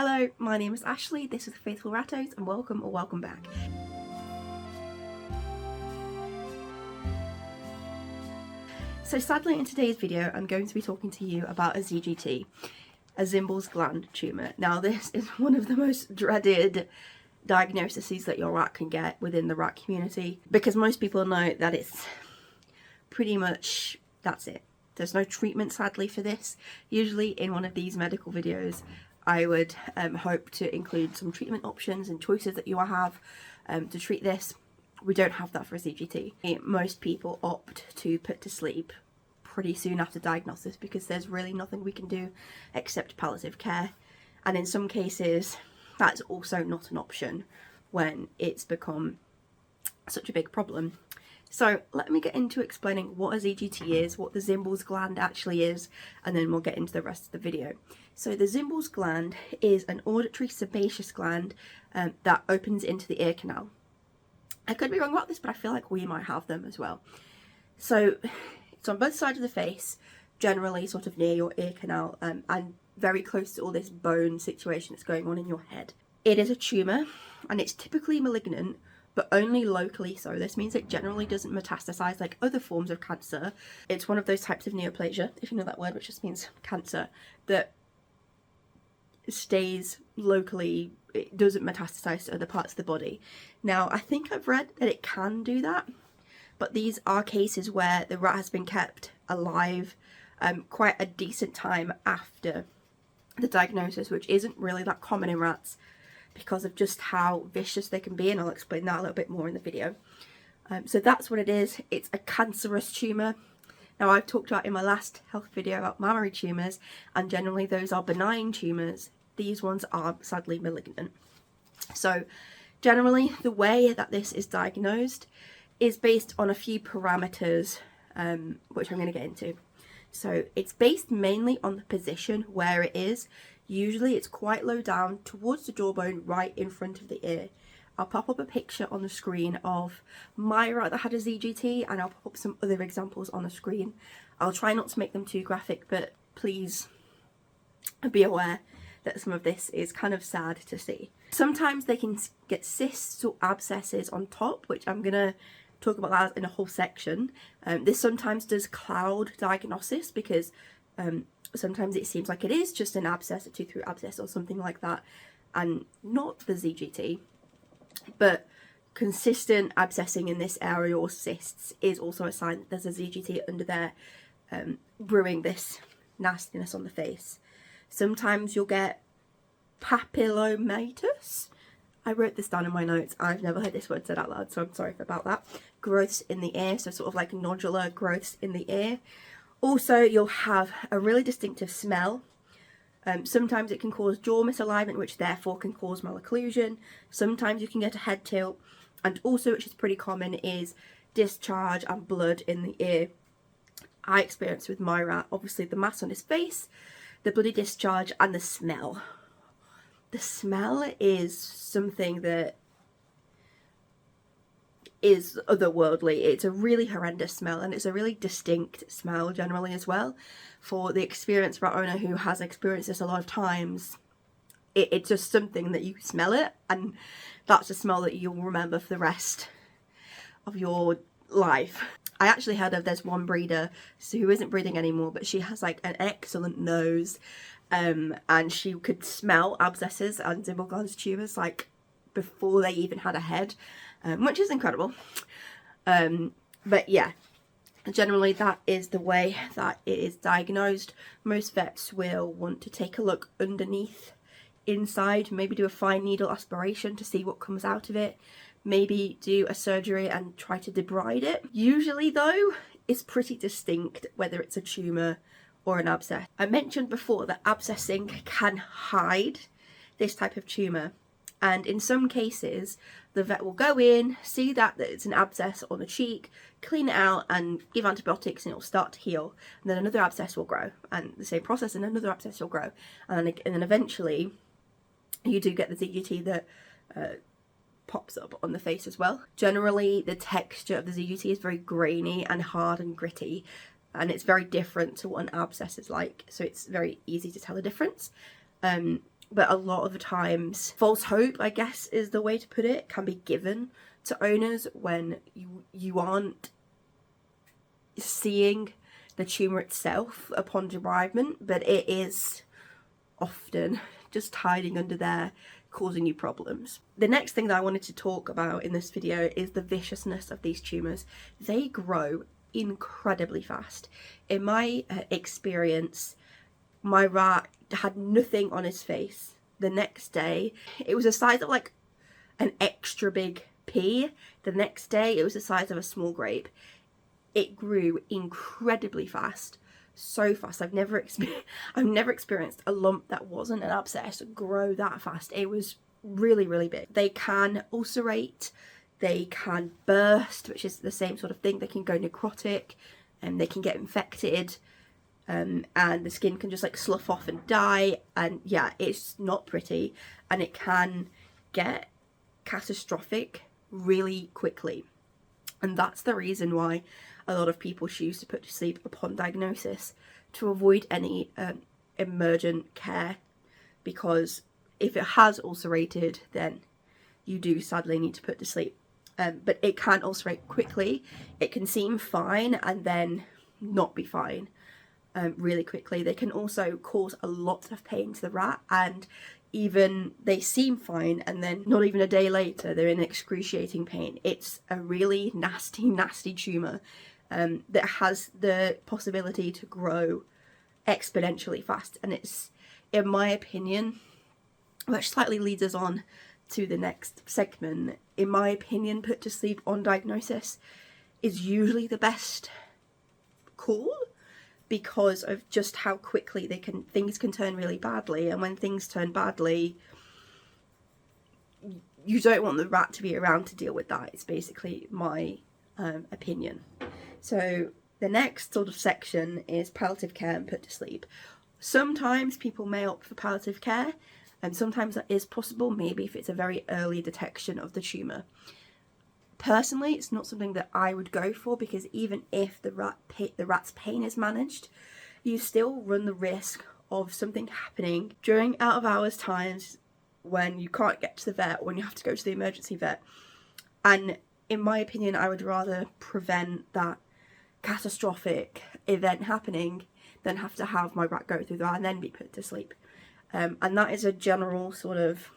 Hello, my name is Ashley, this is Faithful Rattos, and welcome or welcome back. So sadly in today's video I'm going to be talking to you about a ZGT, a Zymbals Gland tumour. Now this is one of the most dreaded diagnoses that your rat can get within the rat community, because most people know that it's pretty much, that's it. There's no treatment sadly for this. Usually in one of these medical videos I would hope to include some treatment options and choices that you have to treat this. We don't have that for a CGT. Most people opt to put to sleep pretty soon after diagnosis because there's really nothing we can do except palliative care. And in some cases, that's also not an option when it's become such a big problem. So let me get into explaining what a ZGT is, what the Zymbals gland actually is, and then we'll get into the rest of the video. So the Zymbals gland is an auditory sebaceous gland that opens into the ear canal. I could be wrong about this, but I feel like we might have them as well. So it's on both sides of the face, generally sort of near your ear canal, and very close to all this bone situation that's going on in your head. It is a tumour and it's typically malignant, but only locally so. This means it generally doesn't metastasize like other forms of cancer. It's one of those types of neoplasia, if you know that word, which just means cancer, that stays locally. It doesn't metastasize to other parts of the body. Now, I think I've read that it can do that, but these are cases where the rat has been kept alive quite a decent time after the diagnosis, which isn't really that common in rats because of just how vicious they can be, and I'll explain that a little bit more in the video. So that's what it is. It's a cancerous tumour. Now, I've talked about in my last health video about mammary tumours, and generally those are benign tumours. These ones are sadly malignant. So generally the way that this is diagnosed is based on a few parameters, which I'm going to get into. So it's based mainly on the position where it is. Usually it's quite low down towards the jawbone, right in front of the ear. I'll pop up a picture on the screen of my rat that had a ZGT, and I'll pop up some other examples on the screen. I'll try not to make them too graphic, but please be aware that some of this is kind of sad to see. Sometimes they can get cysts or abscesses on top, which I'm going to talk about that in a whole section. This sometimes does cloud diagnosis because sometimes it seems like it is just an abscess, a tooth root abscess or something like that, and not the ZGT. But consistent abscessing in this area or cysts is also a sign that there's a ZGT under there brewing this nastiness on the face. Sometimes you'll get papillomatus. I wrote this down in my notes. I've never heard this word said out loud, so I'm sorry about that. Growths in the ear, so sort of like nodular growths in the ear. Also, you'll have a really distinctive smell. Sometimes it can cause jaw misalignment, which therefore can cause malocclusion. Sometimes you can get a head tilt, and also, which is pretty common, is discharge and blood in the ear. I experienced with my rat, obviously the mass on his face, the bloody discharge, and the smell. The smell is something that is otherworldly. It's a really horrendous smell, and it's a really distinct smell generally as well. For the experienced rat owner who has experienced this a lot of times, it's just something that you smell it, and that's a smell that you'll remember for the rest of your life. I actually heard of, there's one breeder who isn't breeding anymore, but she has like an excellent nose, and she could smell abscesses and Zymbals gland tumours like before they even had a head, which is incredible. But yeah, generally that is the way that it is diagnosed. Most vets will want to take a look underneath, inside, maybe do a fine needle aspiration to see what comes out of it. Maybe do a surgery and try to debride it. Usually though, it's pretty distinct whether it's a tumour or an abscess. I mentioned before that abscessing can hide this type of tumour, and in some cases the vet will go in, see that it's an abscess on the cheek, clean it out and give antibiotics, and it'll start to heal, and then another abscess will grow, and the same process, and another abscess will grow, and then eventually you do get the ZGT that pops up on the face as well. Generally the texture of the ZGT is very grainy and hard and gritty, and it's very different to what an abscess is like, so it's very easy to tell the difference. but a lot of the times false hope, I guess is the way to put it, can be given to owners when you aren't seeing the tumour itself upon debridement, but it is often just hiding under there, causing you problems. The next thing that I wanted to talk about in this video is the viciousness of these tumours. They grow incredibly fast. In my experience, my rat had nothing on his face. The next day, it was the size of like an extra big pea. The next day, it was the size of a small grape. It grew incredibly fast. So fast. I've never experienced a lump that wasn't an abscess grow that fast. It was really, really big. They can ulcerate, they can burst, which is the same sort of thing. They can go necrotic, and they can get infected, and the skin can just like slough off and die. And yeah, it's not pretty, and it can get catastrophic really quickly. And that's the reason why a lot of people choose to put to sleep upon diagnosis, to avoid any emergent care, because if it has ulcerated, then you do sadly need to put to sleep. But it can ulcerate quickly. It can seem fine and then not be fine really quickly. They can also cause a lot of pain to the rat, and even they seem fine and then not even a day later they're in excruciating pain. It's a really nasty tumour that has the possibility to grow exponentially fast, and it's, in my opinion, which slightly leads us on to the next segment, in my opinion, put to sleep on diagnosis is usually the best call, because of just how quickly things can turn really badly. And when things turn badly, you don't want the rat to be around to deal with that. It's basically my opinion. So the next sort of section is palliative care and put to sleep. Sometimes people may opt for palliative care, and sometimes that is possible, maybe if it's a very early detection of the tumour. Personally, it's not something that I would go for, because even if the rat's pain is managed, you still run the risk of something happening during out of hours times when you can't get to the vet, or when you have to go to the emergency vet. And in my opinion, I would rather prevent that catastrophic event happening than have to have my rat go through that and then be put to sleep. And that is a general sort of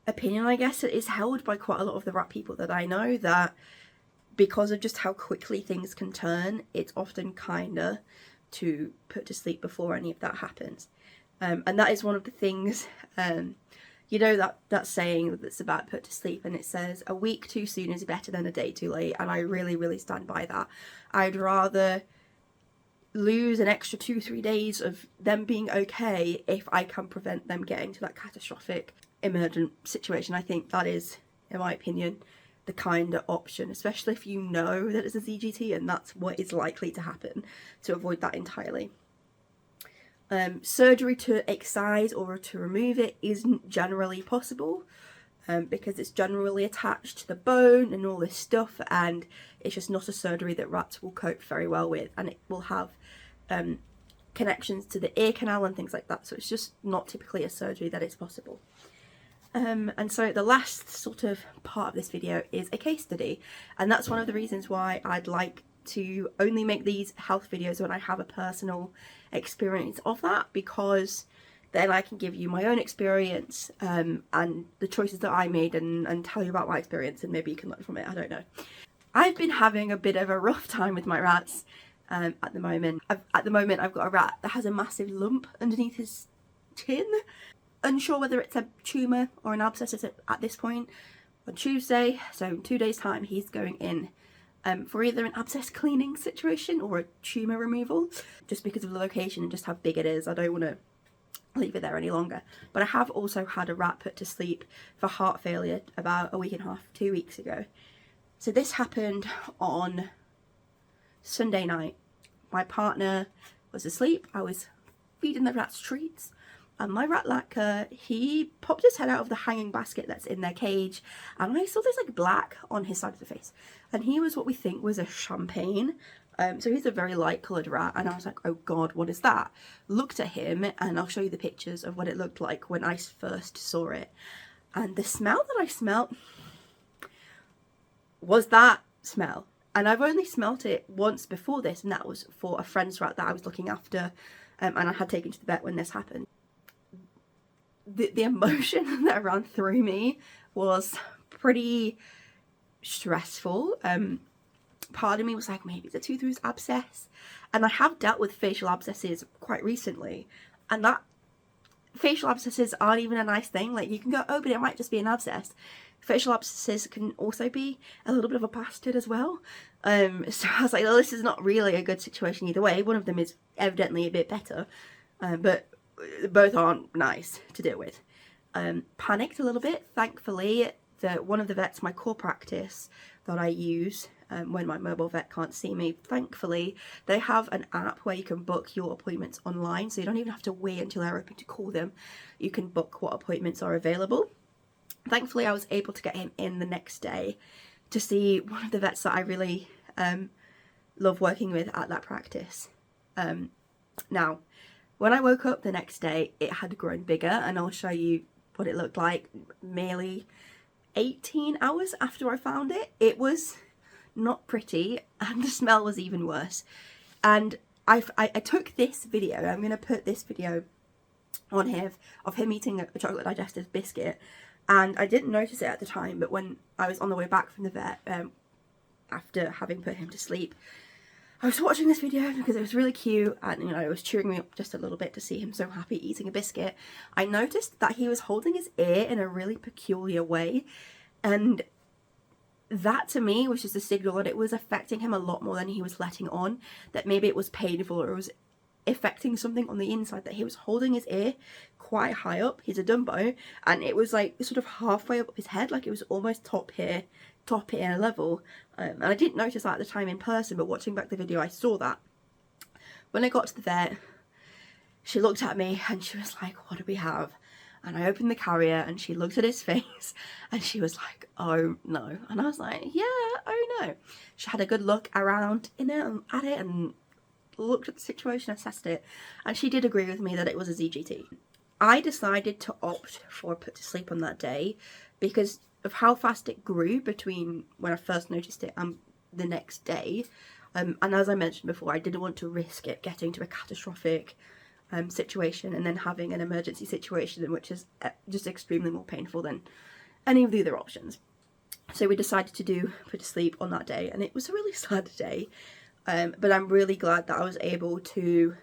opinion, I guess, that is held by quite a lot of the rat people that I know, that because of just how quickly things can turn, it's often kinder to put to sleep before any of that happens. And that is one of the things, you know, that saying that's about put to sleep, and it says a week too soon is better than a day too late, and I really stand by that. I'd rather lose an extra 2-3 days of them being okay if I can prevent them getting to that catastrophic emergent situation. I think that is, in my opinion, the kinder option, especially if you know that it's a ZGT and that's what is likely to happen, to avoid that entirely. Surgery to excise or to remove it isn't generally possible, because it's generally attached to the bone and all this stuff, and it's just not a surgery that rats will cope very well with, and it will have connections to the ear canal and things like that, so it's just not typically a surgery that is possible. And so the last sort of part of this video is a case study, and that's one of the reasons why I'd like to only make these health videos when I have a personal experience of that, because then I can give you my own experience and the choices that I made, and tell you about my experience, and maybe you can learn from it. I don't know. I've been having a bit of a rough time with my rats at the moment. I've got a rat that has a massive lump underneath his chin. Unsure whether it's a tumour or an abscess at this point. On Tuesday, so in 2 days time, he's going in for either an abscess cleaning situation or a tumour removal, just because of the location and just how big it is. I don't want to leave it there any longer. But I have also had a rat put to sleep for heart failure about a week and a half, 2 weeks ago. So this happened on Sunday night. My partner was asleep. I was feeding the rats treats, and my rat lacquer, he popped his head out of the hanging basket that's in their cage, and I saw this like black on his side of the face, and he was what we think was a champagne. So he's a very light coloured rat, and I was like, oh god, what is that? Looked at him, and I'll show you the pictures of what it looked like when I first saw it. And the smell that I smelt was that smell. And I've only smelt it once before this, and that was for a friend's rat that I was looking after, and I had taken to the vet when this happened. The emotion that ran through me was pretty stressful. Part of me was like, maybe it's a tooth abscess, and I have dealt with facial abscesses quite recently, and that facial abscesses aren't even a nice thing. Like, you can go, oh, but it might just be an abscess. Facial abscesses can also be a little bit of a bastard as well. So I was like, well, this is not really a good situation either way. One of them is evidently a bit better, but both aren't nice to deal with. Panicked a little bit. Thankfully, one of the vets, my core practice that I use when my mobile vet can't see me, thankfully they have an app where you can book your appointments online, so you don't even have to wait until they're open to call them. You can book what appointments are available. Thankfully I was able to get him in the next day to see one of the vets that I really love working with at that practice. Now, when I woke up the next day, it had grown bigger, and I'll show you what it looked like merely 18 hours after I found it. It was not pretty, and the smell was even worse. And I took this video. I'm going to put this video on here of him eating a chocolate digestive biscuit, and I didn't notice it at the time, but when I was on the way back from the vet, after having put him to sleep, I was watching this video because it was really cute, and you know, it was cheering me up just a little bit to see him so happy eating a biscuit. I noticed that he was holding his ear in a really peculiar way, and that to me was just a signal that it was affecting him a lot more than he was letting on, that maybe it was painful or it was affecting something on the inside, that he was holding his ear quite high up. He's a Dumbo, and it was like sort of halfway up his head, like it was almost top ear level. And I didn't notice that at the time in person, but watching back the video I saw that. When I got to the vet, she looked at me and she was like, what do we have? And I opened the carrier and she looked at his face and she was like, oh no. And I was like, yeah, oh no. She had a good look around in it and at it and looked at the situation, assessed it, and she did agree with me that it was a ZGT. I decided to opt for put to sleep on that day because of how fast it grew between when I first noticed it and the next day. And as I mentioned before, I didn't want to risk it getting to a catastrophic situation and then having an emergency situation, which is just extremely more painful than any of the other options. So we decided to do put to sleep on that day, and it was a really sad day, but I'm really glad that I was able to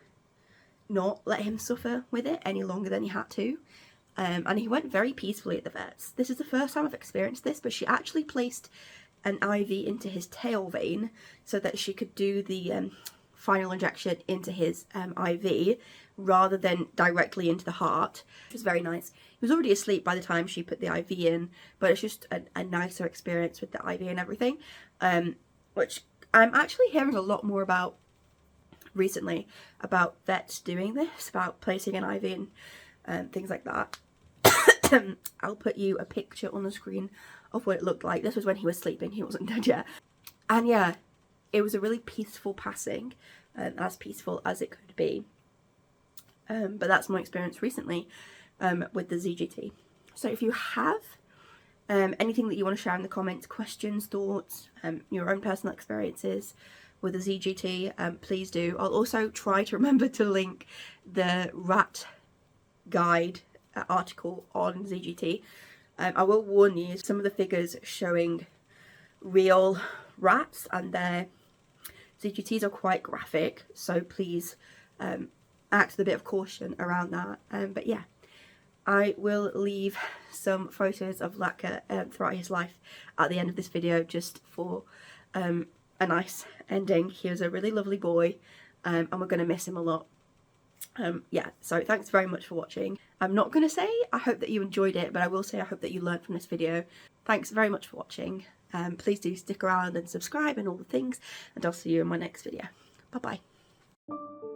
not let him suffer with it any longer than he had to. And he went very peacefully at the vet's. This is the first time I've experienced this, but she actually placed an IV into his tail vein so that she could do the final injection into his IV rather than directly into the heart, which was very nice. He was already asleep by the time she put the IV in, but it's just a nicer experience with the IV and everything, which I'm actually hearing a lot more about recently, about vets doing this, about placing an IV and things like that. I'll put you a picture on the screen of what it looked like. This was when he was sleeping, he wasn't dead yet. And yeah, it was a really peaceful passing, as peaceful as it could be. But that's my experience recently with the ZGT. So if you have anything that you want to share in the comments, questions, thoughts, your own personal experiences with the ZGT, please do. I'll also try to remember to link the rat guide article on ZGT. I will warn you, some of the figures showing real rats and their ZGTs are quite graphic, so please act with a bit of caution around that. But yeah, I will leave some photos of Laka throughout his life at the end of this video, just for a nice ending. He was a really lovely boy, and we're going to miss him a lot. Yeah, so thanks very much for watching. I'm not going to say I hope that you enjoyed it, but I will say I hope that you learned from this video. Thanks very much for watching. Please do stick around and subscribe and all the things, and I'll see you in my next video. Bye bye.